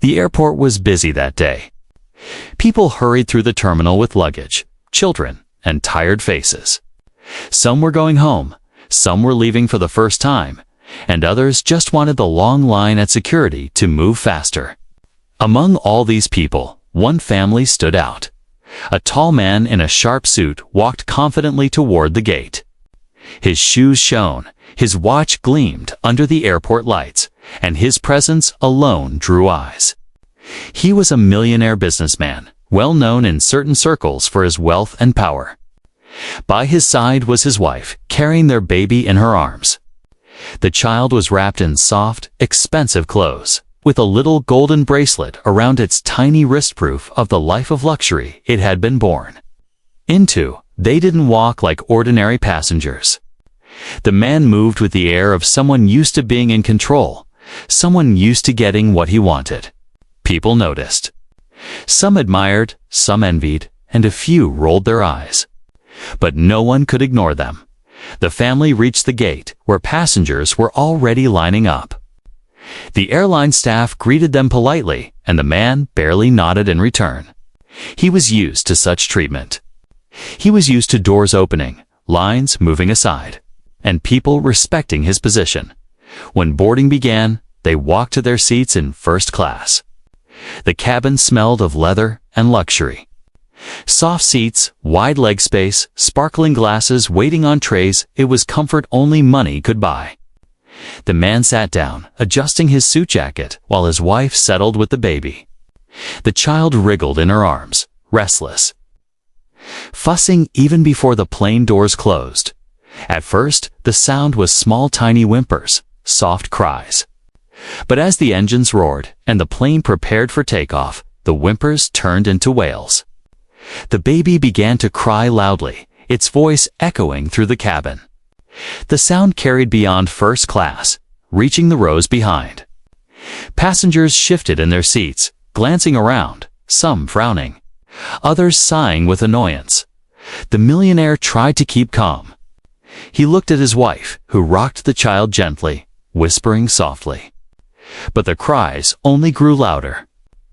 The airport was busy that day. People hurried through the terminal with luggage, children, and tired faces. Some were going home, some were leaving for the first time, and others just wanted the long line at security to move faster. Among all these people, one family stood out. A tall man in a sharp suit walked confidently toward the gate. His shoes shone, his watch gleamed under the airport lights, and his presence alone drew eyes. He was a millionaire businessman, well known in certain circles for his wealth and power. By his side was his wife, carrying their baby in her arms. The child was wrapped in soft, expensive clothes, with a little golden bracelet around its tiny wrist, proof of the life of luxury it had been born into. They didn't walk like ordinary passengers. The man moved with the air of someone used to being in control, someone used to getting what he wanted. People noticed. Some admired, some envied, and a few rolled their eyes. But no one could ignore them. The family reached the gate, where passengers were already lining up. The airline staff greeted them politely, and the man barely nodded in return. He was used to such treatment. He was used to doors opening, lines moving aside, and people respecting his position. When boarding began, they walked to their seats in first class. The cabin smelled of leather and luxury. Soft seats, wide leg space, sparkling glasses waiting on trays, it was comfort only money could buy. The man sat down, adjusting his suit jacket, while his wife settled with the baby. The child wriggled in her arms, restless, fussing even before the plane doors closed. At first, the sound was small tiny whimpers, soft cries. But as the engines roared and the plane prepared for takeoff, the whimpers turned into wails. The baby began to cry loudly, its voice echoing through the cabin. The sound carried beyond first class, reaching the rows behind. Passengers shifted in their seats, glancing around, some frowning, others sighing with annoyance. The millionaire tried to keep calm. He looked at his wife, who rocked the child gently, whispering softly. But the cries only grew louder.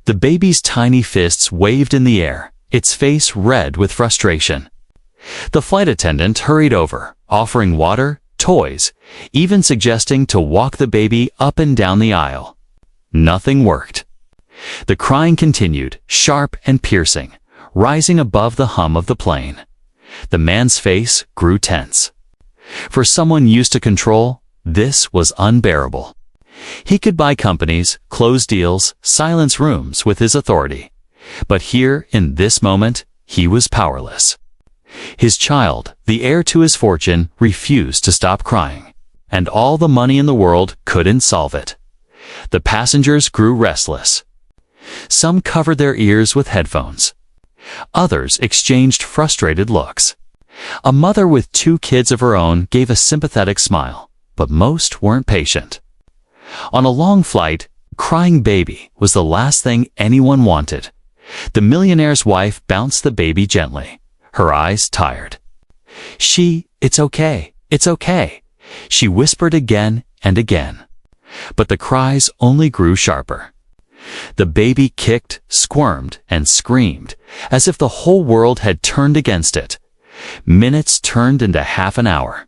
The baby's tiny fists waved in the air, its face red with frustration. The flight attendant hurried over, offering water, toys, even suggesting to walk the baby up and down the aisle. Nothing worked. The crying continued, sharp and piercing, rising above the hum of the plane. The man's face grew tense. For someone used to control, this was unbearable. He could buy companies, close deals, silence rooms with his authority. But here, in this moment, he was powerless. His child, the heir to his fortune, refused to stop crying, and all the money in the world couldn't solve it. The passengers grew restless. Some covered their ears with headphones. Others exchanged frustrated looks. A mother with 2 kids of her own gave a sympathetic smile, but most weren't patient. On a long flight, crying baby was the last thing anyone wanted. The millionaire's wife bounced the baby gently, her eyes tired. It's okay, she whispered again and again. But the cries only grew sharper. The baby kicked, squirmed, and screamed, as if the whole world had turned against it. Minutes turned into half an hour.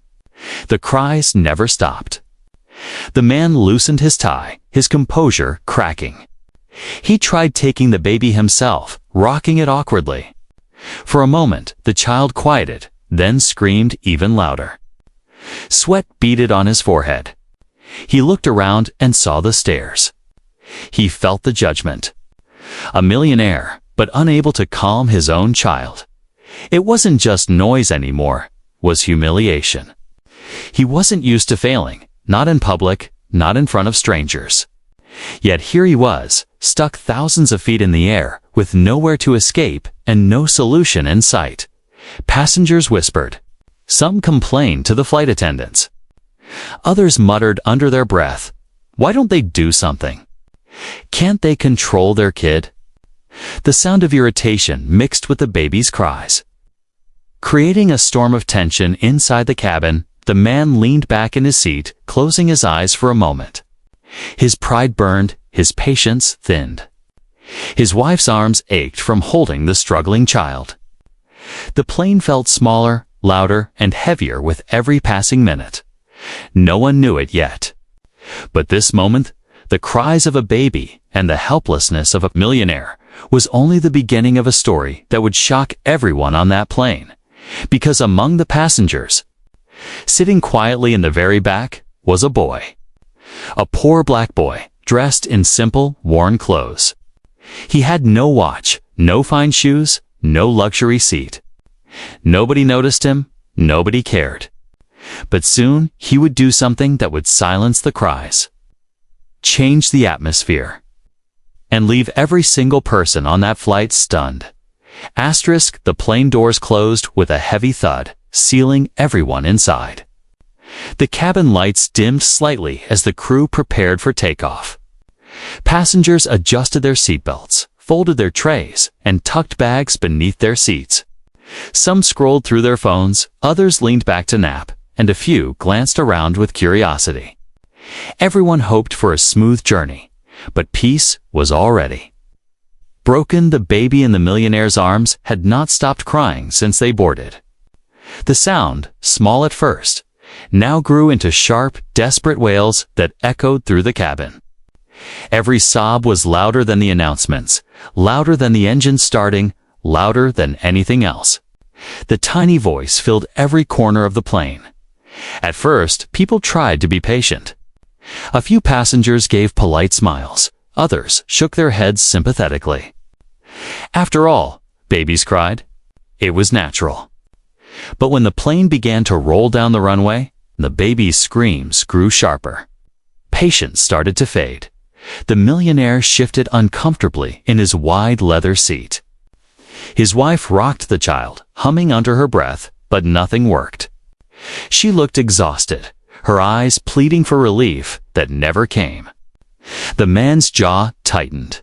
The cries never stopped. The man loosened his tie, his composure cracking. He tried taking the baby himself, rocking it awkwardly. For a moment, the child quieted, then screamed even louder. Sweat beaded on his forehead. He looked around and saw the stares. He felt the judgment. A millionaire, but unable to calm his own child. It wasn't just noise anymore, it was humiliation. He wasn't used to failing, not in public, not in front of strangers. Yet here he was, stuck thousands of feet in the air, with nowhere to escape and no solution in sight. Passengers whispered. Some complained to the flight attendants. Others muttered under their breath, "Why don't they do something? Can't they control their kid?" The sound of irritation mixed with the baby's cries. Creating a storm of tension inside the cabin, the man leaned back in his seat, closing his eyes for a moment. His pride burned, his patience thinned. His wife's arms ached from holding the struggling child. The plane felt smaller, louder, and heavier with every passing minute. No one knew it yet. But this moment, the cries of a baby and the helplessness of a millionaire, was only the beginning of a story that would shock everyone on that plane. Because among the passengers, sitting quietly in the very back, was a boy. A poor black boy, dressed in simple, worn clothes. He had no watch, no fine shoes, no luxury seat. Nobody noticed him, nobody cared. But soon he would do something that would silence the cries, change the atmosphere, and leave every single person on that flight stunned. Asterisk, the plane doors closed with a heavy thud, sealing everyone inside. The cabin lights dimmed slightly as the crew prepared for takeoff. Passengers adjusted their seatbelts, folded their trays, and tucked bags beneath their seats. Some scrolled through their phones, others leaned back to nap, and a few glanced around with curiosity. Everyone hoped for a smooth journey, but peace was already broken. The baby in the millionaire's arms had not stopped crying since they boarded. The sound, small at first, now grew into sharp, desperate wails that echoed through the cabin. Every sob was louder than the announcements, louder than the engine starting, louder than anything else. The tiny voice filled every corner of the plane. At first, people tried to be patient. A few passengers gave polite smiles, others shook their heads sympathetically. After all, babies cried. It was natural. But when the plane began to roll down the runway, the baby's screams grew sharper. Patience started to fade. The millionaire shifted uncomfortably in his wide leather seat. His wife rocked the child, humming under her breath, but nothing worked. She looked exhausted, her eyes pleading for relief that never came. The man's jaw tightened.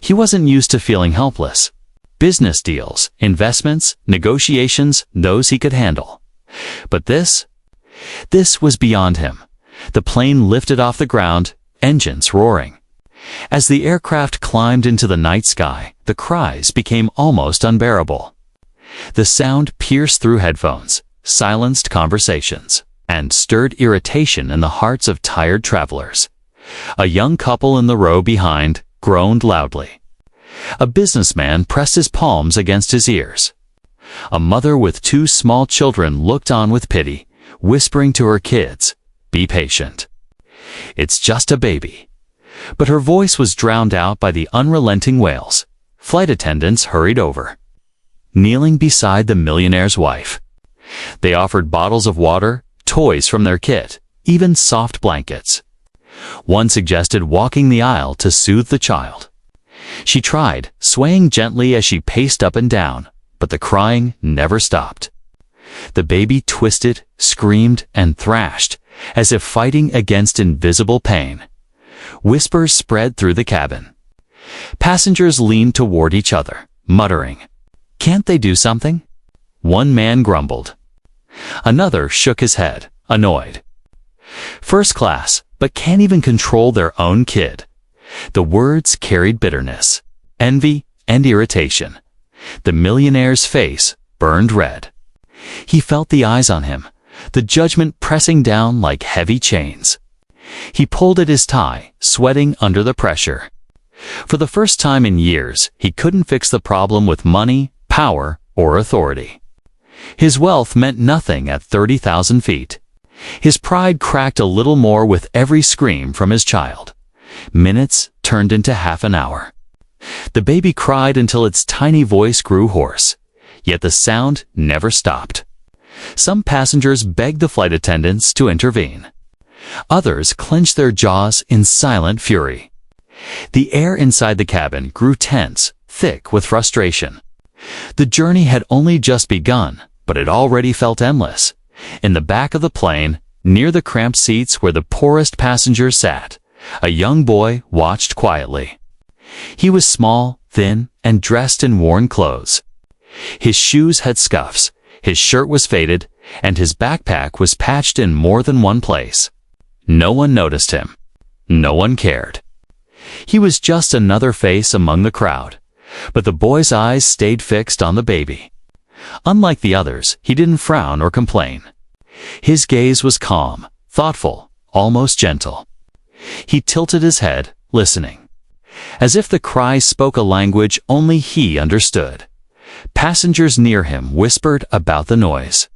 He wasn't used to feeling helpless. Business deals, investments, negotiations, those he could handle. But this was beyond him. The plane lifted off the ground, engines roaring. As the aircraft climbed into the night sky, the cries became almost unbearable. The sound pierced through headphones, silenced conversations, and stirred irritation in the hearts of tired travelers. A young couple in the row behind groaned loudly. A businessman pressed his palms against his ears. A mother with two small children looked on with pity, whispering to her kids, "Be patient. It's just a baby." But her voice was drowned out by the unrelenting wails. Flight attendants hurried over, kneeling beside the millionaire's wife. They offered bottles of water, toys from their kit, even soft blankets. One suggested walking the aisle to soothe the child. She tried, swaying gently as she paced up and down, but the crying never stopped. The baby twisted, screamed, and thrashed, as if fighting against invisible pain. Whispers spread through the cabin. Passengers leaned toward each other, muttering, "Can't they do something?" One man grumbled. Another shook his head, annoyed. "First class, but can't even control their own kid." The words carried bitterness, envy, and irritation. The millionaire's face burned red. He felt the eyes on him, the judgment pressing down like heavy chains. He pulled at his tie, sweating under the pressure. For the first time in years, he couldn't fix the problem with money, power, or authority. His wealth meant nothing at 30,000 feet. His pride cracked a little more with every scream from his child. Minutes turned into half an hour. The baby cried until its tiny voice grew hoarse, yet the sound never stopped. Some passengers begged the flight attendants to intervene. Others clenched their jaws in silent fury. The air inside the cabin grew tense, thick with frustration. The journey had only just begun, but it already felt endless. In the back of the plane, near the cramped seats where the poorest passengers sat, a young boy watched quietly. He was small, thin, and dressed in worn clothes. His shoes had scuffs, his shirt was faded, and his backpack was patched in more than one place. No one noticed him. No one cared. He was just another face among the crowd, but the boy's eyes stayed fixed on the baby. Unlike the others, he didn't frown or complain. His gaze was calm, thoughtful, almost gentle. He tilted his head, listening, as if the cries spoke a language only he understood. Passengers near him whispered about the noise.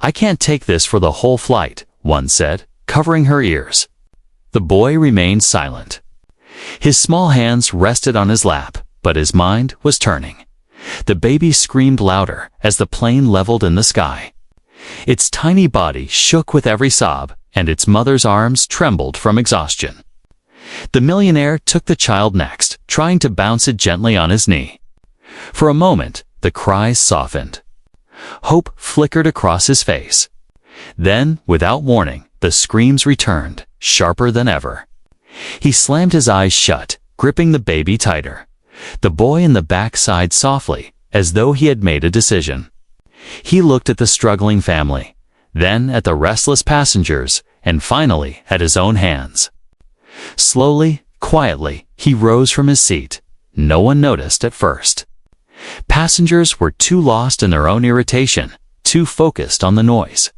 "I can't take this for the whole flight," one said, covering her ears. The boy remained silent. His small hands rested on his lap, but his mind was turning. The baby screamed louder as the plane leveled in the sky. Its tiny body shook with every sob, and its mother's arms trembled from exhaustion. The millionaire took the child next, trying to bounce it gently on his knee. For a moment, the cries softened. Hope flickered across his face. Then, without warning, the screams returned, sharper than ever. He slammed his eyes shut, gripping the baby tighter. The boy in the back sighed softly, as though he had made a decision. He looked at the struggling family, then at the restless passengers, and finally at his own hands. Slowly, quietly, he rose from his seat. No one noticed at first. Passengers were too lost in their own irritation, too focused on the noise.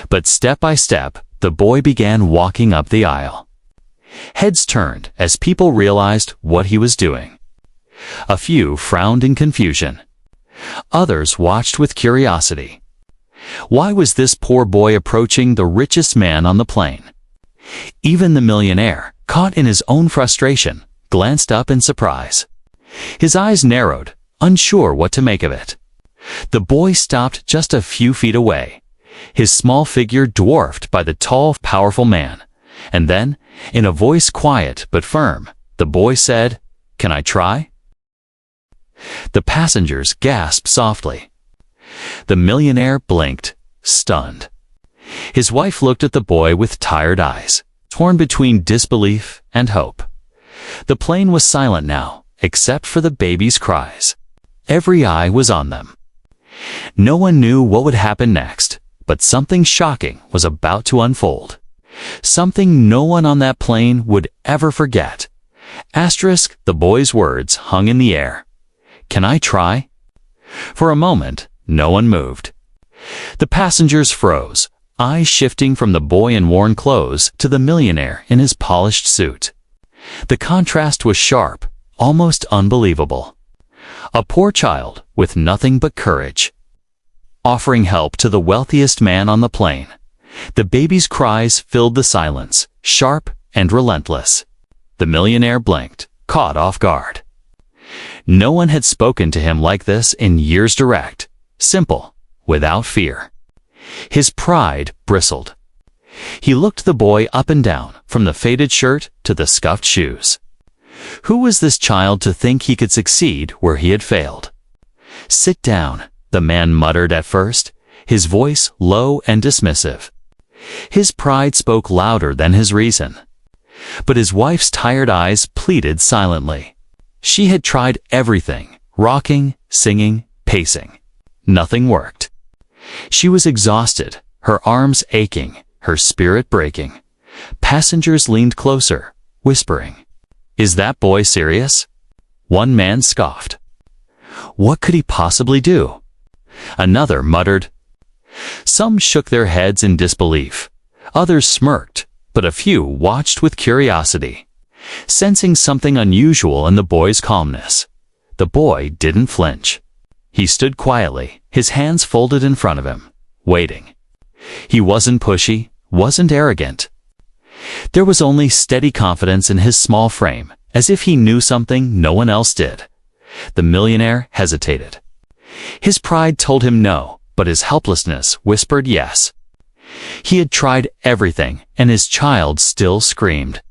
But step by step, the boy began walking up the aisle. Heads turned as people realized what he was doing. A few frowned in confusion. Others watched with curiosity. Why was this poor boy approaching the richest man on the plane? Even the millionaire, caught in his own frustration, glanced up in surprise. His eyes narrowed, unsure what to make of it. The boy stopped just a few feet away, his small figure dwarfed by the tall, powerful man. And then, in a voice quiet but firm, the boy said, "Can I try?" The passengers gasped softly. The millionaire blinked, stunned. His wife looked at the boy with tired eyes, torn between disbelief and hope. The plane was silent now, except for the baby's cries. Every eye was on them. No one knew what would happen next, but something shocking was about to unfold. Something no one on that plane would ever forget. Asterisk, the boy's words hung in the air. "Can I try?" For a moment, no one moved. The passengers froze, eyes shifting from the boy in worn clothes to the millionaire in his polished suit. The contrast was sharp, almost unbelievable. A poor child with nothing but courage, offering help to the wealthiest man on the plane. The baby's cries filled the silence, sharp and relentless. The millionaire blinked, caught off guard. No one had spoken to him like this in years. Direct, simple, without fear. His pride bristled. He looked the boy up and down, from the faded shirt to the scuffed shoes. Who was this child to think he could succeed where he had failed? "Sit down," the man muttered at first, his voice low and dismissive. His pride spoke louder than his reason. But his wife's tired eyes pleaded silently. She had tried everything, rocking, singing, pacing. Nothing worked. She was exhausted, her arms aching, her spirit breaking. Passengers leaned closer, whispering, "Is that boy serious?" One man scoffed. "What could he possibly do?" Another muttered. Some shook their heads in disbelief. Others smirked, but a few watched with curiosity, sensing something unusual in the boy's calmness. The boy didn't flinch. He stood quietly, his hands folded in front of him, waiting. He wasn't pushy, wasn't arrogant. There was only steady confidence in his small frame, as if he knew something no one else did. The millionaire hesitated. His pride told him no, but his helplessness whispered yes. He had tried everything, and his child still screamed.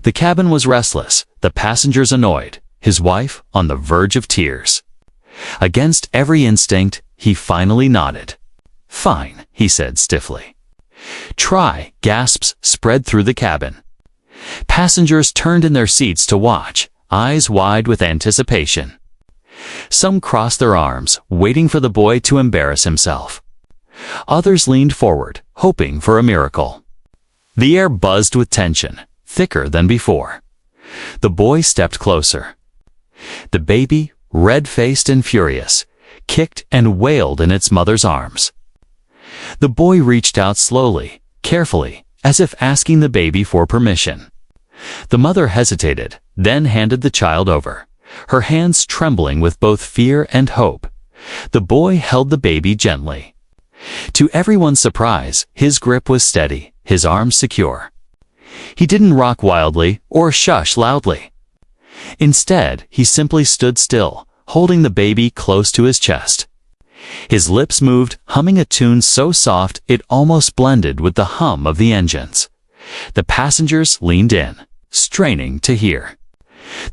The cabin was restless, the passengers annoyed, his wife on the verge of tears. Against every instinct, he finally nodded. "Fine," he said stiffly. "Try." Gasps spread through the cabin. Passengers turned in their seats to watch, eyes wide with anticipation. Some crossed their arms, waiting for the boy to embarrass himself. Others leaned forward, hoping for a miracle. The air buzzed with tension, thicker than before. The boy stepped closer. The baby, red-faced and furious, kicked and wailed in its mother's arms. The boy reached out slowly, carefully, as if asking the baby for permission. The mother hesitated, then handed the child over, her hands trembling with both fear and hope. The boy held the baby gently. To everyone's surprise, his grip was steady, his arms secure. He didn't rock wildly or shush loudly. Instead, he simply stood still, holding the baby close to his chest. His lips moved, humming a tune so soft it almost blended with the hum of the engines. The passengers leaned in, straining to hear.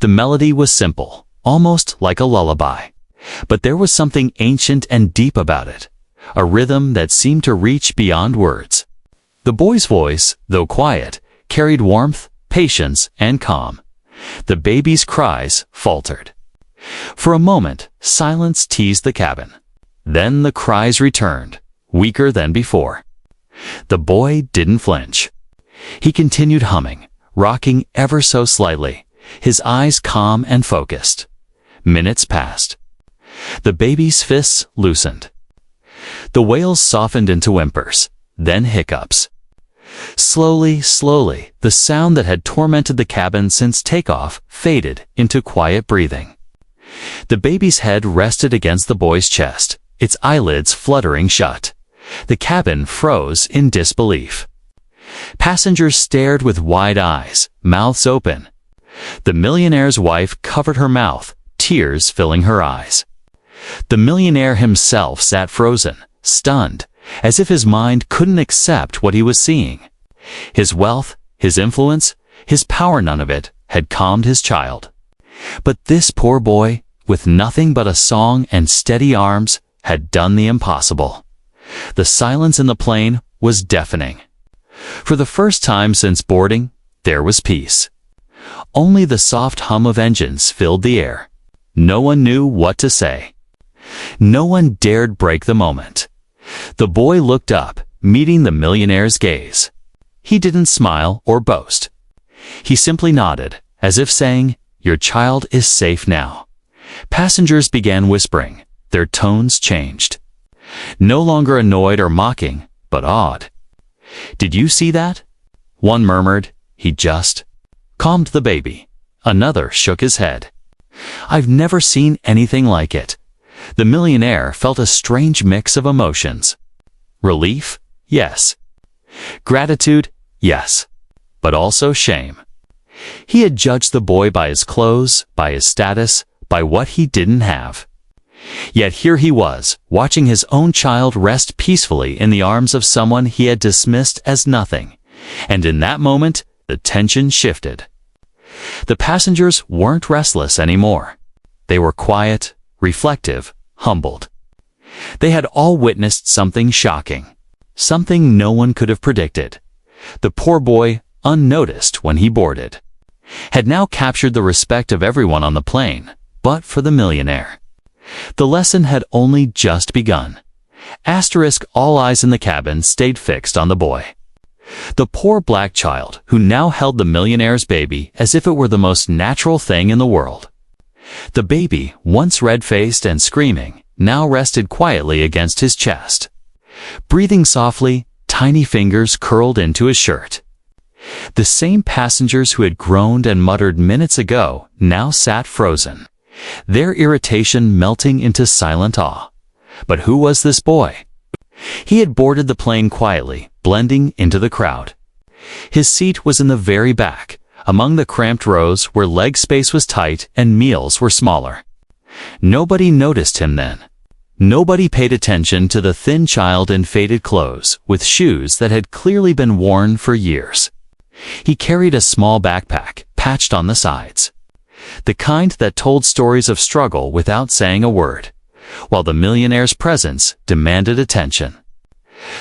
The melody was simple, almost like a lullaby. But there was something ancient and deep about it, a rhythm that seemed to reach beyond words. The boy's voice, though quiet, carried warmth, patience, and calm. The baby's cries faltered. For a moment, silence teased the cabin. Then the cries returned, weaker than before. The boy didn't flinch. He continued humming, rocking ever so slightly, his eyes calm and focused. Minutes passed. The baby's fists loosened. The wails softened into whimpers, then hiccups. Slowly, the sound that had tormented the cabin since takeoff faded into quiet breathing. The baby's head rested against the boy's chest, its eyelids fluttering shut. The cabin froze in disbelief. Passengers stared with wide eyes, mouths open. The millionaire's wife covered her mouth, tears filling her eyes. The millionaire himself sat frozen, stunned, as if his mind couldn't accept what he was seeing. His wealth, his influence, his power, none of it had calmed his child. But this poor boy, with nothing but a song and steady arms, had done the impossible. The silence in the plane was deafening. For the first time since boarding, there was peace. Only the soft hum of engines filled the air. No one knew what to say. No one dared break the moment. The boy looked up, meeting the millionaire's gaze. He didn't smile or boast. He simply nodded, as if saying, "Your child is safe now." Passengers began whispering. Their tones changed. No longer annoyed or mocking, but awed. "Did you see that?" One murmured, "He just calmed the baby." Another shook his head. "I've never seen anything like it." The millionaire felt a strange mix of emotions. Relief? Yes. Gratitude? Yes. But also shame. He had judged the boy by his clothes, by his status, by what he didn't have. Yet here he was, watching his own child rest peacefully in the arms of someone he had dismissed as nothing. And in that moment, the tension shifted. The passengers weren't restless anymore. They were quiet, reflective, humbled. They had all witnessed something shocking, something no one could have predicted. The poor boy, unnoticed when he boarded, had now captured the respect of everyone on the plane, but for the millionaire. The lesson had only just begun. All eyes in the cabin stayed fixed on the boy. The poor black child, who now held the millionaire's baby as if it were the most natural thing in the world. The baby, once red-faced and screaming, now rested quietly against his chest. Breathing softly, tiny fingers curled into his shirt. The same passengers who had groaned and muttered minutes ago now sat frozen, their irritation melting into silent awe. But who was this boy? He had boarded the plane quietly, blending into the crowd. His seat was in the very back, among the cramped rows where leg space was tight and meals were smaller. Nobody noticed him then. Nobody paid attention to the thin child in faded clothes, with shoes that had clearly been worn for years. He carried a small backpack, patched on the sides. The kind that told stories of struggle without saying a word, while the millionaire's presence demanded attention.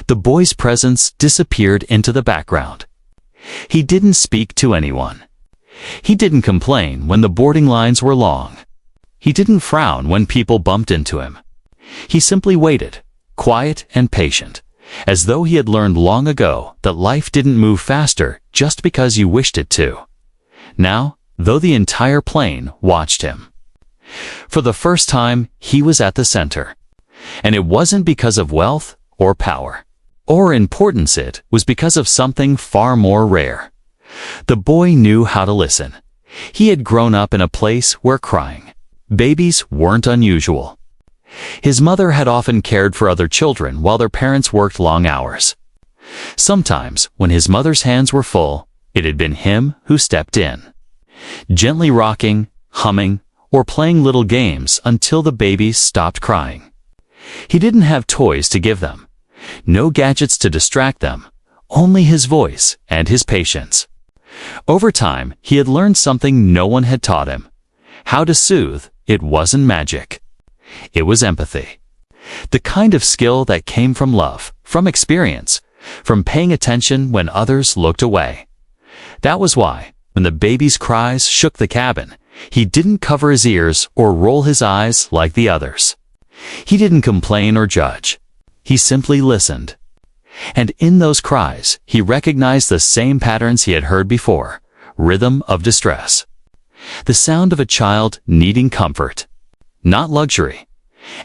The boy's presence disappeared into the background. He didn't speak to anyone. He didn't complain when the boarding lines were long. He didn't frown when people bumped into him. He simply waited, quiet and patient, as though he had learned long ago that life didn't move faster just because you wished it to. Now, though the entire plane watched him. For the first time, he was at the center. And it wasn't because of wealth or power or importance, it was because of something far more rare. The boy knew how to listen. He had grown up in a place where crying babies weren't unusual. His mother had often cared for other children while their parents worked long hours. Sometimes, when his mother's hands were full, it had been him who stepped in, gently rocking, humming, or playing little games until the babies stopped crying. He didn't have toys to give them, no gadgets to distract them, only his voice and his patience. Over time, he had learned something no one had taught him. How to soothe. It wasn't magic. It was empathy. The kind of skill that came from love, from experience, from paying attention when others looked away. That was why, when the baby's cries shook the cabin, he didn't cover his ears or roll his eyes like the others. He didn't complain or judge. He simply listened. And in those cries, he recognized the same patterns he had heard before: rhythm of distress. The sound of a child needing comfort, not luxury.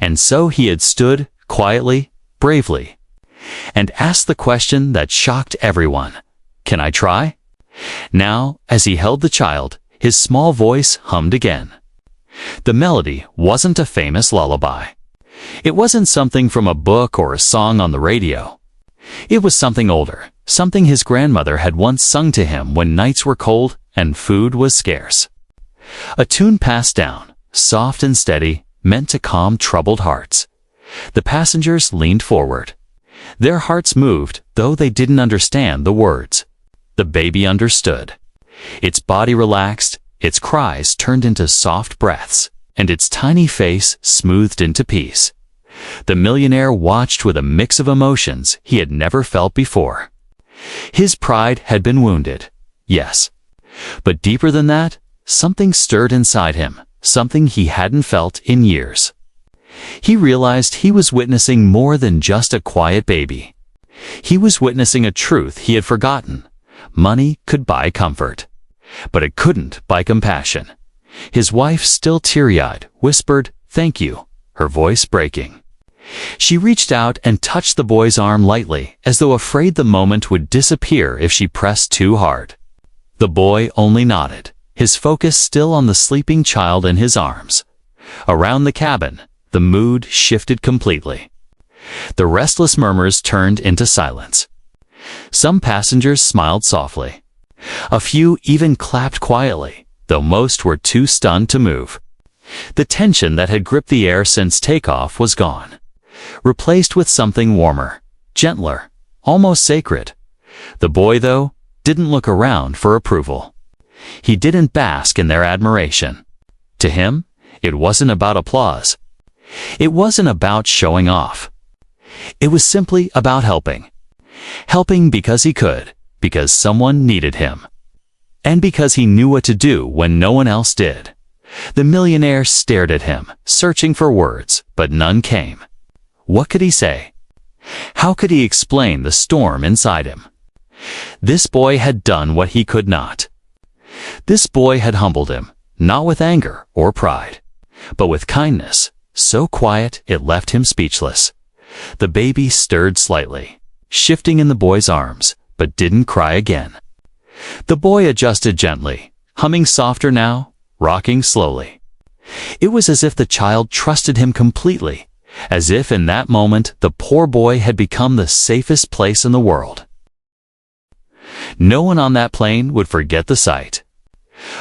And so he had stood quietly, bravely, and asked the question that shocked everyone: "Can I try?" Now, as he held the child, his small voice hummed again. The melody wasn't a famous lullaby. It wasn't something from a book or a song on the radio. It was something older, something his grandmother had once sung to him when nights were cold and food was scarce. A tune passed down, soft and steady, meant to calm troubled hearts. The passengers leaned forward. Their hearts moved, though they didn't understand the words. The baby understood. Its body relaxed, its cries turned into soft breaths, and its tiny face smoothed into peace. The millionaire watched with a mix of emotions he had never felt before. His pride had been wounded, yes. But deeper than that, something stirred inside him, something he hadn't felt in years. He realized he was witnessing more than just a quiet baby. He was witnessing a truth he had forgotten. Money could buy comfort, but it couldn't buy compassion. His wife, still teary-eyed, whispered, "Thank you," her voice breaking. She reached out and touched the boy's arm lightly, as though afraid the moment would disappear if she pressed too hard. The boy only nodded, his focus still on the sleeping child in his arms. Around the cabin, the mood shifted completely. The restless murmurs turned into silence. Some passengers smiled softly. A few even clapped quietly, though most were too stunned to move. The tension that had gripped the air since takeoff was gone, replaced with something warmer, gentler, almost sacred. The boy, though, didn't look around for approval. He didn't bask in their admiration. To him, it wasn't about applause. It wasn't about showing off. It was simply about helping. Helping because he could, because someone needed him, and because he knew what to do when no one else did. The millionaire stared at him, searching for words, but none came. What could he say? How could he explain the storm inside him? This boy had done what he could not. This boy had humbled him, not with anger or pride, but with kindness, so quiet it left him speechless. The baby stirred slightly, shifting in the boy's arms, but didn't cry again. The boy adjusted gently, humming softer now, rocking slowly. It was as if the child trusted him completely, as if in that moment the poor boy had become the safest place in the world. No one on that plane would forget the sight.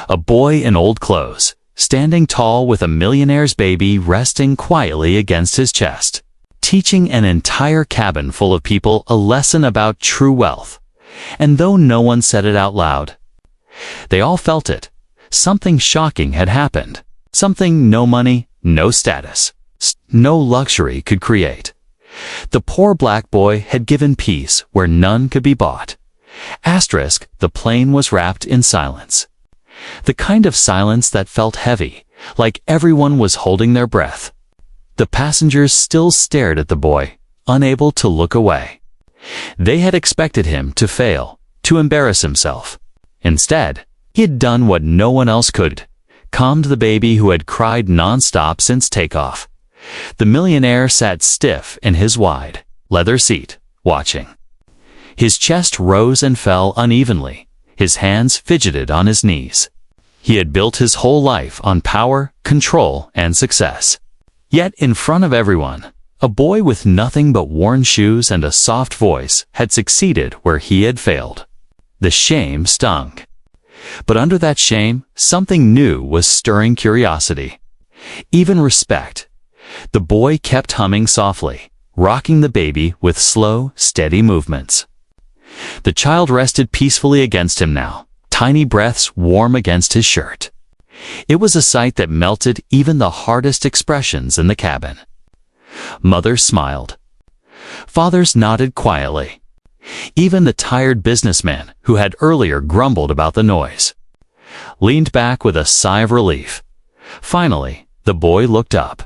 A boy in old clothes, standing tall with a millionaire's baby resting quietly against his chest, teaching an entire cabin full of people a lesson about true wealth. And though no one said it out loud, they all felt it. Something shocking had happened. Something no money, no status, no luxury could create. The poor black boy had given peace where none could be bought. Asterisk, the plane was wrapped in silence. The kind of silence that felt heavy, like everyone was holding their breath. The passengers still stared at the boy, unable to look away. They had expected him to fail, to embarrass himself. Instead, He had done what no one else could, calmed the baby who had cried nonstop since takeoff. The millionaire sat stiff in his wide, leather seat, watching. His chest rose and fell unevenly. His hands fidgeted on his knees. He had built his whole life on power, control, and success. Yet in front of everyone, a boy with nothing but worn shoes and a soft voice had succeeded where he had failed. The shame stung. But under that shame, something new was stirring curiosity. Even respect. The boy kept humming softly, rocking the baby with slow, steady movements. The child rested peacefully against him now, tiny breaths warm against his shirt. It was a sight that melted even the hardest expressions in the cabin. Mother smiled. Fathers nodded quietly. Even the tired businessman, who had earlier grumbled about the noise, leaned back with a sigh of relief. Finally, the boy looked up,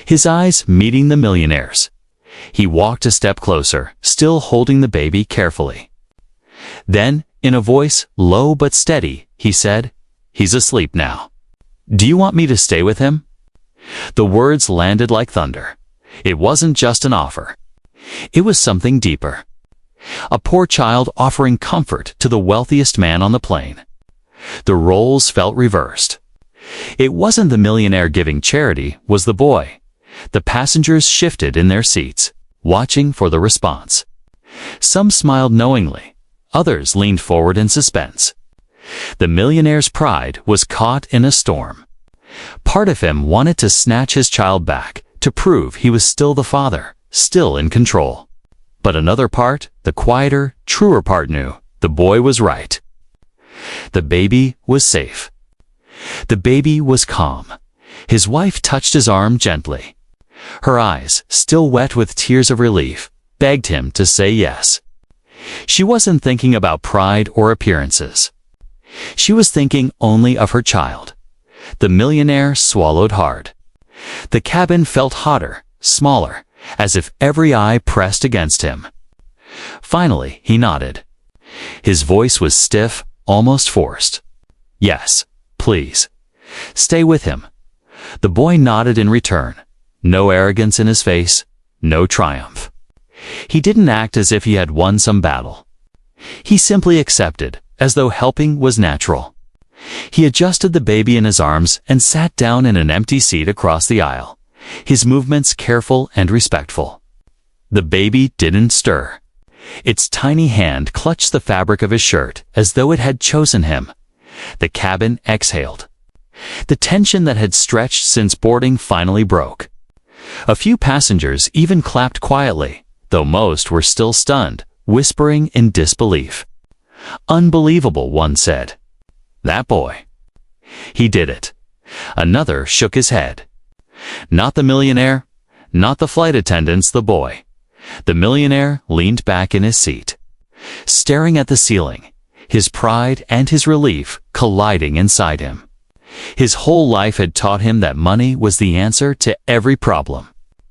his eyes meeting the millionaire's. He walked a step closer, still holding the baby carefully. Then, in a voice low but steady, he said, "He's asleep now. Do you want me to stay with him?" The words landed like thunder. It wasn't just an offer. It was something deeper. A poor child offering comfort to the wealthiest man on the plane. The roles felt reversed. It wasn't the millionaire giving charity, was the boy. The passengers shifted in their seats, watching for the response. Some smiled knowingly. Others leaned forward in suspense. The millionaire's pride was caught in a storm. Part of him wanted to snatch his child back, to prove he was still the father, still in control. But another part, the quieter, truer part, knew the boy was right. The baby was safe. The baby was calm. His wife touched his arm gently. Her eyes, still wet with tears of relief, begged him to say yes. She wasn't thinking about pride or appearances. She was thinking only of her child. The millionaire swallowed hard. The cabin felt hotter, smaller, as if every eye pressed against him. Finally, he nodded. His voice was stiff, almost forced. "Yes, please. Stay with him." The boy nodded in return. No arrogance in his face, no triumph. He didn't act as if he had won some battle. He simply accepted, as though helping was natural. He adjusted the baby in his arms and sat down in an empty seat across the aisle, his movements careful and respectful. The baby didn't stir. Its tiny hand clutched the fabric of his shirt as though it had chosen him. The cabin exhaled. The tension that had stretched since boarding finally broke. A few passengers even clapped quietly, though most were still stunned, whispering in disbelief. "Unbelievable," one said. "That boy. He did it." Another shook his head. Not the millionaire, not the flight attendants, the boy. The millionaire leaned back in his seat, staring at the ceiling, his pride and his relief colliding inside him. His whole life had taught him that money was the answer to every problem.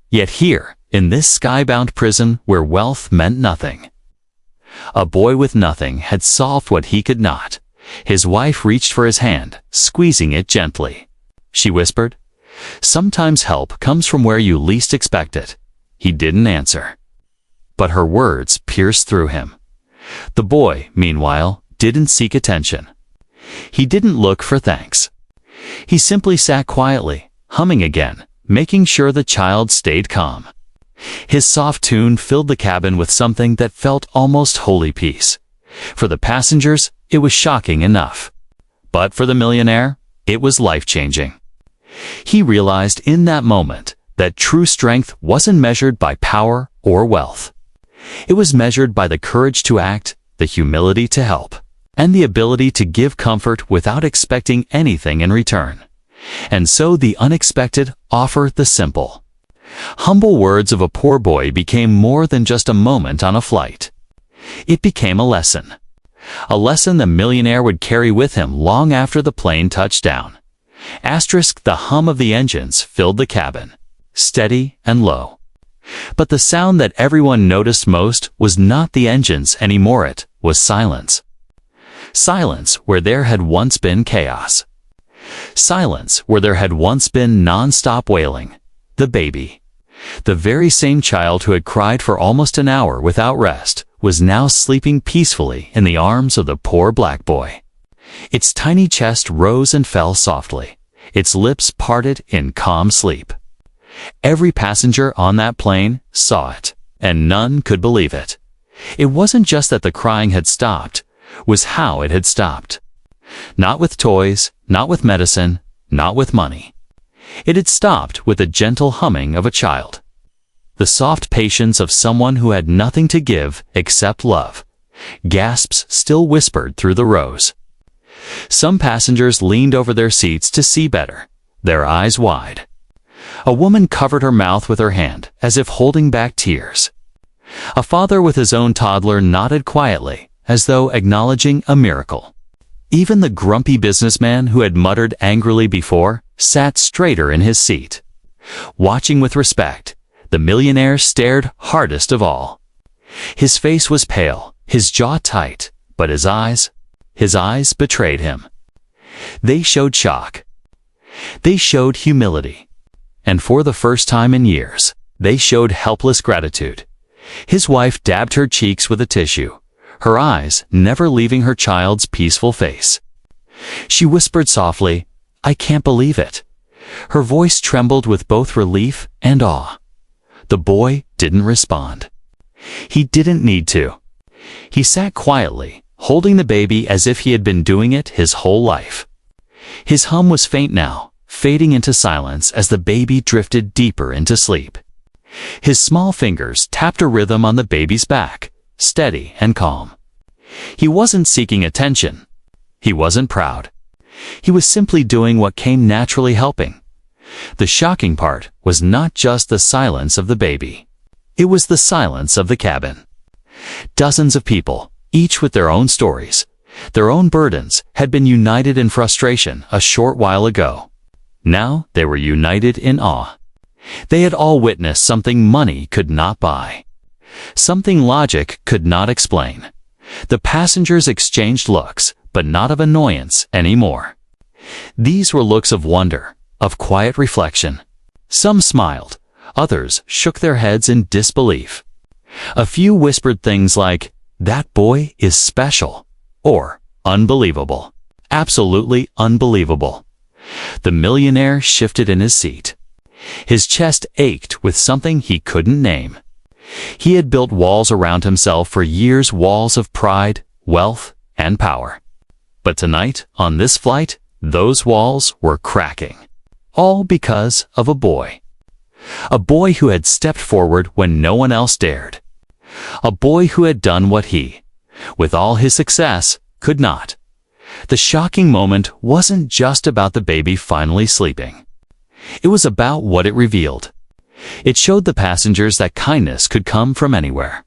Yet here, in this skybound prison where wealth meant nothing, a boy with nothing had solved what he could not. His wife reached for his hand, squeezing it gently. She whispered, "Sometimes help comes from where you least expect it." He didn't answer. But her words pierced through him. The boy, meanwhile, didn't seek attention. He didn't look for thanks. He simply sat quietly, humming again, making sure the child stayed calm. His soft tune filled the cabin with something that felt almost holy peace. For the passengers, it was shocking enough. But for the millionaire, it was life-changing. He realized in that moment that true strength wasn't measured by power or wealth. It was measured by the courage to act, the humility to help, and the ability to give comfort without expecting anything in return. And so the unexpected offered the simple. Humble words of a poor boy became more than just a moment on a flight. It became a lesson the millionaire would carry with him long after the plane touched down. The hum of the engines filled the cabin, steady and low. But the sound that everyone noticed most was not the engines anymore, it was silence. Silence where there had once been chaos. Silence where there had once been non-stop wailing. The baby. The very same child who had cried for almost an hour without rest was now sleeping peacefully in the arms of the poor black boy. Its tiny chest rose and fell softly. Its lips parted in calm sleep. Every passenger on that plane saw it, and none could believe it. It wasn't just that the crying had stopped, it was how it had stopped. Not with toys, not with medicine, not with money. It had stopped with the gentle humming of a child. The soft patience of someone who had nothing to give except love. Gasps still whispered through the rows. Some passengers leaned over their seats to see better, their eyes wide. A woman covered her mouth with her hand, as if holding back tears. A father with his own toddler nodded quietly, as though acknowledging a miracle. Even the grumpy businessman who had muttered angrily before sat straighter in his seat. Watching with respect, the millionaire stared hardest of all. His face was pale, his jaw tight, but his eyes betrayed him. They showed shock. They showed humility. And for the first time in years, they showed helpless gratitude. His wife dabbed her cheeks with a tissue, her eyes never leaving her child's peaceful face. She whispered softly, "I can't believe it." Her voice trembled with both relief and awe. The boy didn't respond. He didn't need to. He sat quietly, holding the baby as if he had been doing it his whole life. His hum was faint now, fading into silence as the baby drifted deeper into sleep. His small fingers tapped a rhythm on the baby's back, steady and calm. He wasn't seeking attention. He wasn't proud. He was simply doing what came naturally, helping. The shocking part was not just the silence of the baby. It was the silence of the cabin. Dozens of people, each with their own stories, their own burdens, had been united in frustration a short while ago. Now they were united in awe. They had all witnessed something money could not buy, something logic could not explain. The passengers exchanged looks, but not of annoyance anymore. These were looks of wonder, of quiet reflection. Some smiled, others shook their heads in disbelief. A few whispered things like, "That boy is special," or "Unbelievable, absolutely unbelievable." The millionaire shifted in his seat. His chest ached with something he couldn't name. He had built walls around himself for years, walls of pride, wealth, and power. But tonight, on this flight, those walls were cracking. All because of a boy. A boy who had stepped forward when no one else dared. A boy who had done what he, with all his success, could not. The shocking moment wasn't just about the baby finally sleeping. It was about what it revealed. It showed the passengers that kindness could come from anywhere.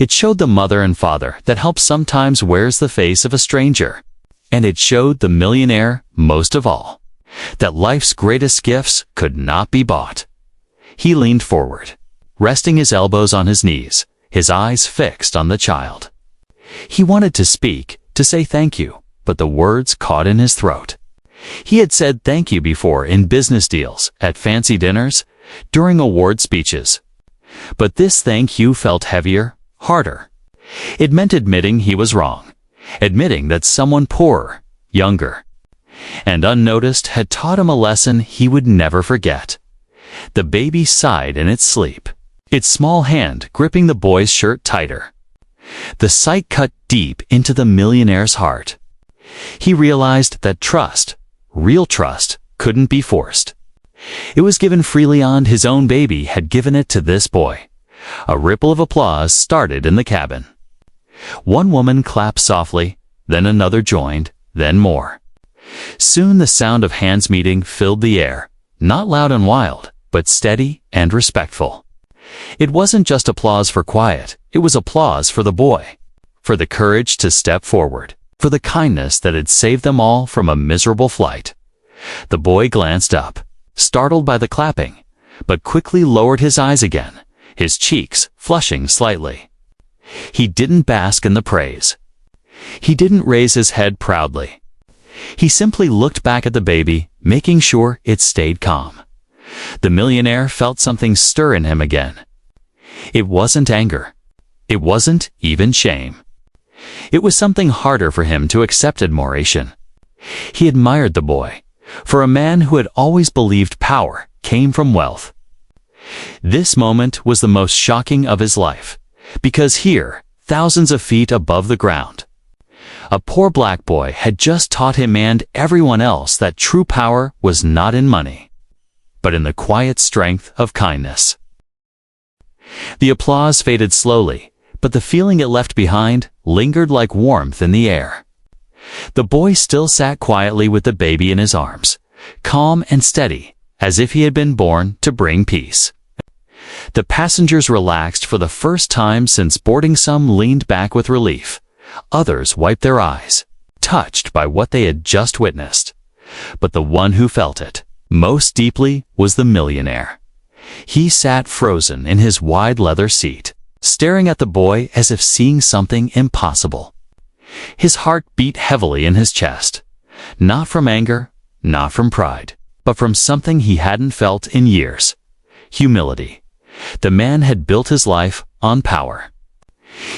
It showed the mother and father that help sometimes wears the face of a stranger. And it showed the millionaire, most of all, that life's greatest gifts could not be bought. He leaned forward, resting his elbows on his knees, his eyes fixed on the child. He wanted to speak, to say thank you, but the words caught in his throat. He had said thank you before in business deals, at fancy dinners, during award speeches. But this thank you felt heavier, harder. It meant admitting he was wrong, admitting that someone poorer, younger, and unnoticed had taught him a lesson he would never forget. The baby sighed in its sleep, its small hand gripping the boy's shirt tighter. The sight cut deep into the millionaire's heart. He realized that trust, real trust, couldn't be forced. It was given freely, and his own baby had given it to this boy. A ripple of applause started in the cabin. One woman clapped softly, then another joined, then more. Soon the sound of hands meeting filled the air, not loud and wild, but steady and respectful. It wasn't just applause for quiet, it was applause for the boy, for the courage to step forward, for the kindness that had saved them all from a miserable flight. The boy glanced up, startled by the clapping, but quickly lowered his eyes again, his cheeks flushing slightly. He didn't bask in the praise. He didn't raise his head proudly. He simply looked back at the baby, making sure it stayed calm. The millionaire felt something stir in him again. It wasn't anger. It wasn't even shame. It was something harder for him to accept admiration. He admired the boy, for a man who had always believed power came from wealth. This moment was the most shocking of his life, because here, thousands of feet above the ground, a poor black boy had just taught him and everyone else that true power was not in money, but in the quiet strength of kindness. The applause faded slowly, but the feeling it left behind lingered like warmth in the air. The boy still sat quietly with the baby in his arms, calm and steady, as if he had been born to bring peace. The passengers relaxed for the first time since boarding. Some leaned back with relief. Others wiped their eyes, touched by what they had just witnessed. But the one who felt it most deeply was the millionaire. He sat frozen in his wide leather seat, staring at the boy as if seeing something impossible. His heart beat heavily in his chest, not from anger, not from pride, but from something he hadn't felt in years: humility. The man had built his life on power.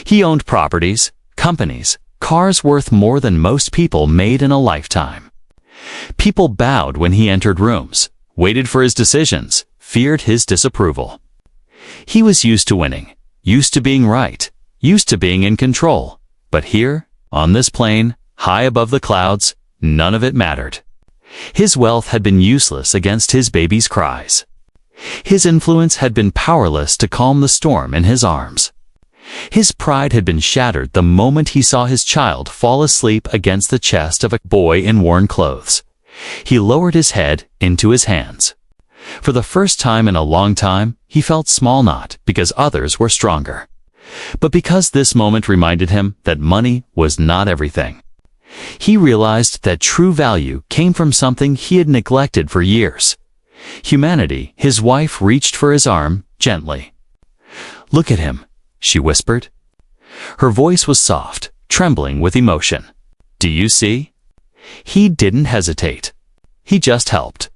He owned properties, companies, cars worth more than most people made in a lifetime. People bowed when he entered rooms, waited for his decisions, feared his disapproval. He was used to winning, used to being right, used to being in control. But here, on this plane, high above the clouds, none of it mattered. His wealth had been useless against his baby's cries. His influence had been powerless to calm the storm in his arms. His pride had been shattered the moment he saw his child fall asleep against the chest of a boy in worn clothes. He lowered his head into his hands. For the first time in a long time, he felt small, not because others were stronger, but because this moment reminded him that money was not everything. He realized that true value came from something he had neglected for years: humanity. His wife reached for his arm gently. "Look at him," she whispered. Her voice was soft, trembling with emotion. "Do you see?" He didn't hesitate. He just helped.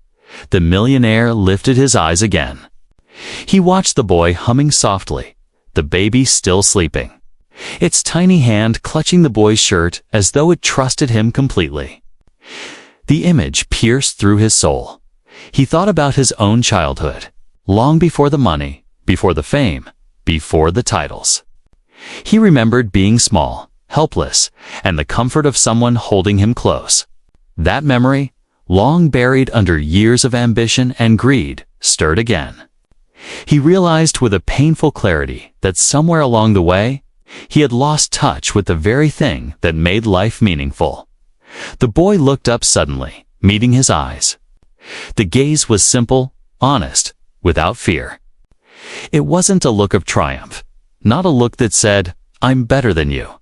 The millionaire lifted his eyes again. He watched the boy humming softly, the baby still sleeping, its tiny hand clutching the boy's shirt as though it trusted him completely. The image pierced through his soul. He thought about his own childhood, long before the money, before the fame, before the titles. He remembered being small, helpless, and the comfort of someone holding him close. That memory, long buried under years of ambition and greed, stirred again. He realized with a painful clarity that somewhere along the way, he had lost touch with the very thing that made life meaningful. The boy looked up suddenly, meeting his eyes. The gaze was simple, honest, without fear. It wasn't a look of triumph, not a look that said, "I'm better than you."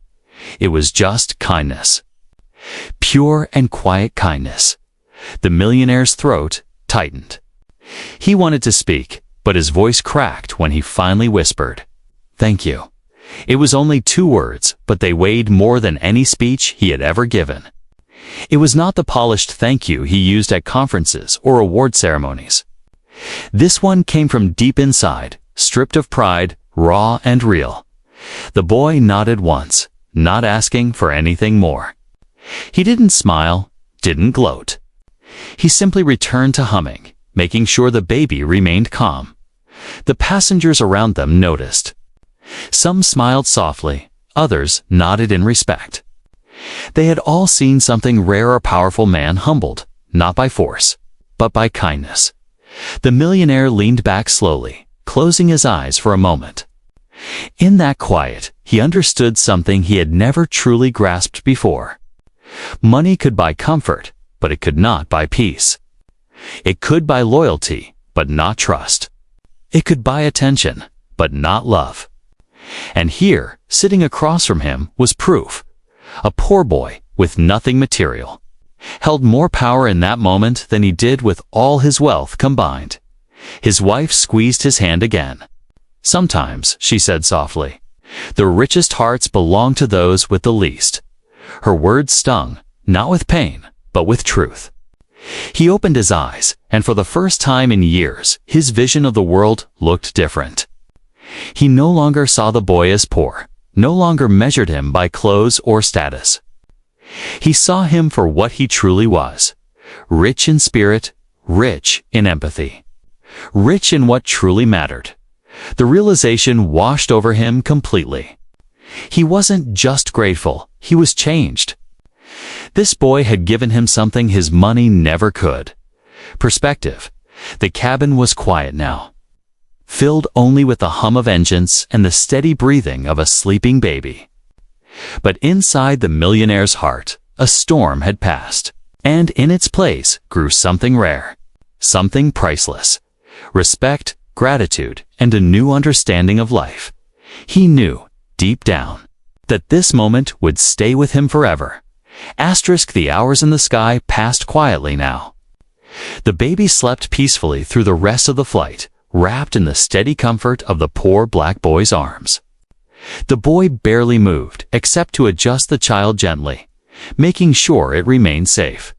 It was just kindness. Pure and quiet kindness. The millionaire's throat tightened. He wanted to speak, but his voice cracked when he finally whispered, "Thank you." It was only 2 words, but they weighed more than any speech he had ever given. It was not the polished thank you he used at conferences or award ceremonies. This one came from deep inside, stripped of pride, raw and real. The boy nodded once, not asking for anything more. He didn't smile, didn't gloat. He simply returned to humming, making sure the baby remained calm. The passengers around them noticed. Some smiled softly, others nodded in respect. They had all seen something rare: a powerful man humbled, not by force, but by kindness. The millionaire leaned back slowly, closing his eyes for a moment. In that quiet, he understood something he had never truly grasped before. Money could buy comfort, but it could not buy peace. It could buy loyalty, but not trust. It could buy attention, but not love. And here, sitting across from him, was proof. A poor boy, with nothing material, held more power in that moment than he did with all his wealth combined. His wife squeezed his hand again. "Sometimes," she said softly, "the richest hearts belong to those with the least." Her words stung, not with pain, but with truth. He opened his eyes, and for the first time in years, his vision of the world looked different. He no longer saw the boy as poor, no longer measured him by clothes or status. He saw him for what he truly was, rich in spirit, rich in empathy, rich in what truly mattered. The realization washed over him completely. He wasn't just grateful, he was changed. This boy had given him something his money never could. Perspective. The cabin was quiet now, filled only with the hum of engines and the steady breathing of a sleeping baby. But inside the millionaire's heart, a storm had passed, and in its place grew something rare, something priceless. Respect, gratitude, and a new understanding of life. He knew, deep down, that this moment would stay with him forever. The hours in the sky passed quietly now. The baby slept peacefully through the rest of the flight, wrapped in the steady comfort of the poor black boy's arms. The boy barely moved, except to adjust the child gently, making sure it remained safe.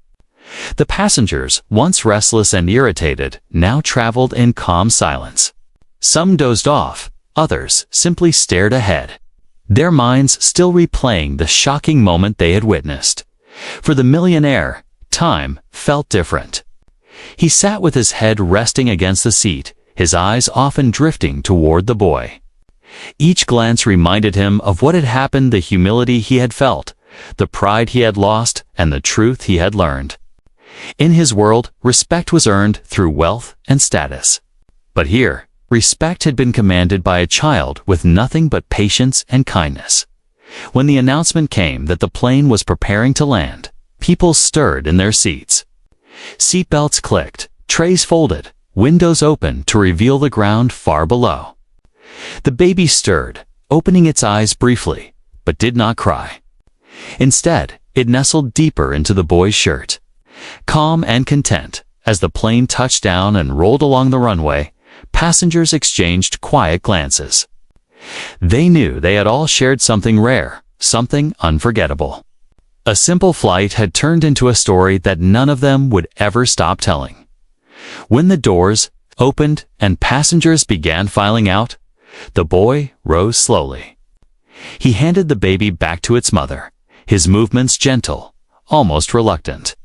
The passengers, once restless and irritated, now traveled in calm silence. Some dozed off, others simply stared ahead, their minds still replaying the shocking moment they had witnessed. For the millionaire, time felt different. He sat with his head resting against the seat, his eyes often drifting toward the boy. Each glance reminded him of what had happened, the humility he had felt, the pride he had lost, and the truth he had learned. In his world, respect was earned through wealth and status. But here, respect had been commanded by a child with nothing but patience and kindness. When the announcement came that the plane was preparing to land, people stirred in their seats. Seatbelts clicked, trays folded, windows opened to reveal the ground far below. The baby stirred, opening its eyes briefly, but did not cry. Instead, it nestled deeper into the boy's shirt. Calm and content, as the plane touched down and rolled along the runway, passengers exchanged quiet glances. They knew they had all shared something rare, something unforgettable. A simple flight had turned into a story that none of them would ever stop telling. When the doors opened and passengers began filing out, the boy rose slowly. He handed the baby back to its mother, his movements gentle, almost reluctant.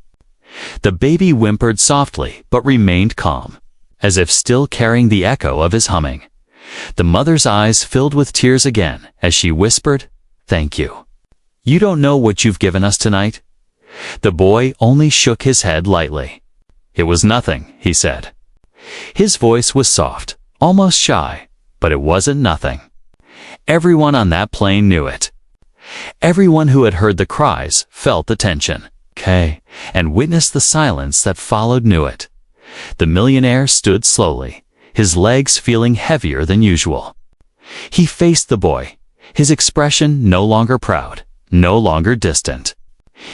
The baby whimpered softly but remained calm, as if still carrying the echo of his humming. The mother's eyes filled with tears again as she whispered, "Thank you. You don't know what you've given us tonight." The boy only shook his head lightly. "It was nothing," he said. His voice was soft, almost shy, but it wasn't nothing. Everyone on that plane knew it. Everyone who had heard the cries felt the tension, and witnessed the silence that followed knew it. The millionaire stood slowly, his legs feeling heavier than usual. He faced the boy, his expression no longer proud, no longer distant.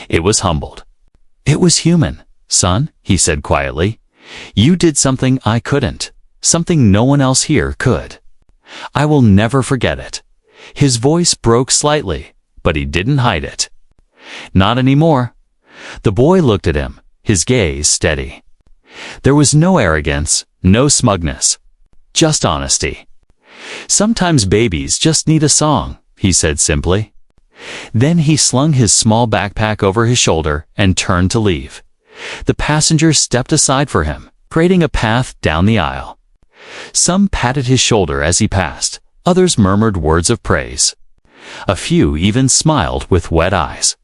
It was humbled. "It was human, son," he said quietly. "You did something I couldn't, something no one else here could. I will never forget it." His voice broke slightly, but he didn't hide it. "Not anymore." The boy looked at him, his gaze steady. There was no arrogance, no smugness, just honesty. "Sometimes babies just need a song," he said simply. Then he slung his small backpack over his shoulder and turned to leave. The passengers stepped aside for him, creating a path down the aisle. Some patted his shoulder as he passed, others murmured words of praise. A few even smiled with wet eyes.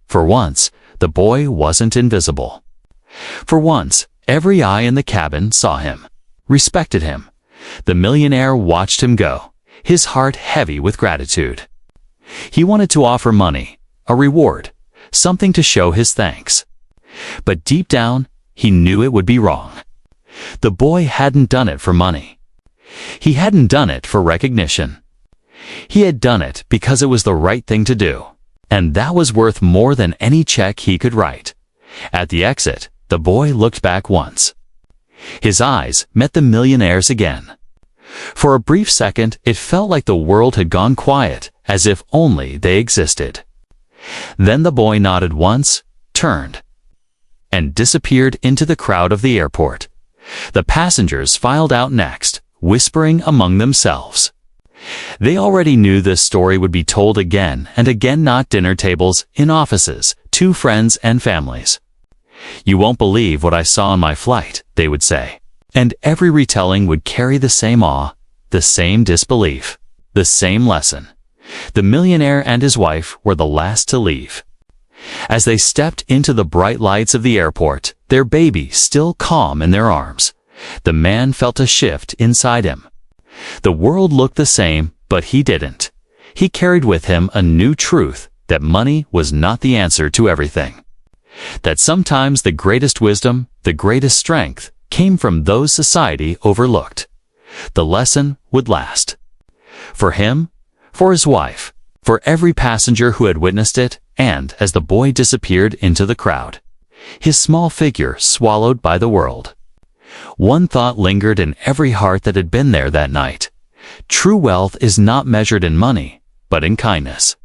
For once, the boy wasn't invisible. For once, every eye in the cabin saw him, respected him. The millionaire watched him go, his heart heavy with gratitude. He wanted to offer money, a reward, something to show his thanks. But deep down, he knew it would be wrong. The boy hadn't done it for money. He hadn't done it for recognition. He had done it because it was the right thing to do, and that was worth more than any check he could write. At the exit, the boy looked back once. His eyes met the millionaire's again. For a brief second, it felt like the world had gone quiet, as if only they existed. Then the boy nodded once, turned, and disappeared into the crowd of the airport. The passengers filed out next, whispering among themselves. They already knew this story would be told again and again, not dinner tables, in offices, to friends and families. "You won't believe what I saw on my flight," they would say. And every retelling would carry the same awe, the same disbelief, the same lesson. The millionaire and his wife were the last to leave. As they stepped into the bright lights of the airport, their baby still calm in their arms, the man felt a shift inside him. The world looked the same, but he didn't. He carried with him a new truth, that money was not the answer to everything. That sometimes the greatest wisdom, the greatest strength, came from those society overlooked. The lesson would last. For him, for his wife, for every passenger who had witnessed it, and as the boy disappeared into the crowd, his small figure swallowed by the world. One thought lingered in every heart that had been there that night. True wealth is not measured in money, but in kindness.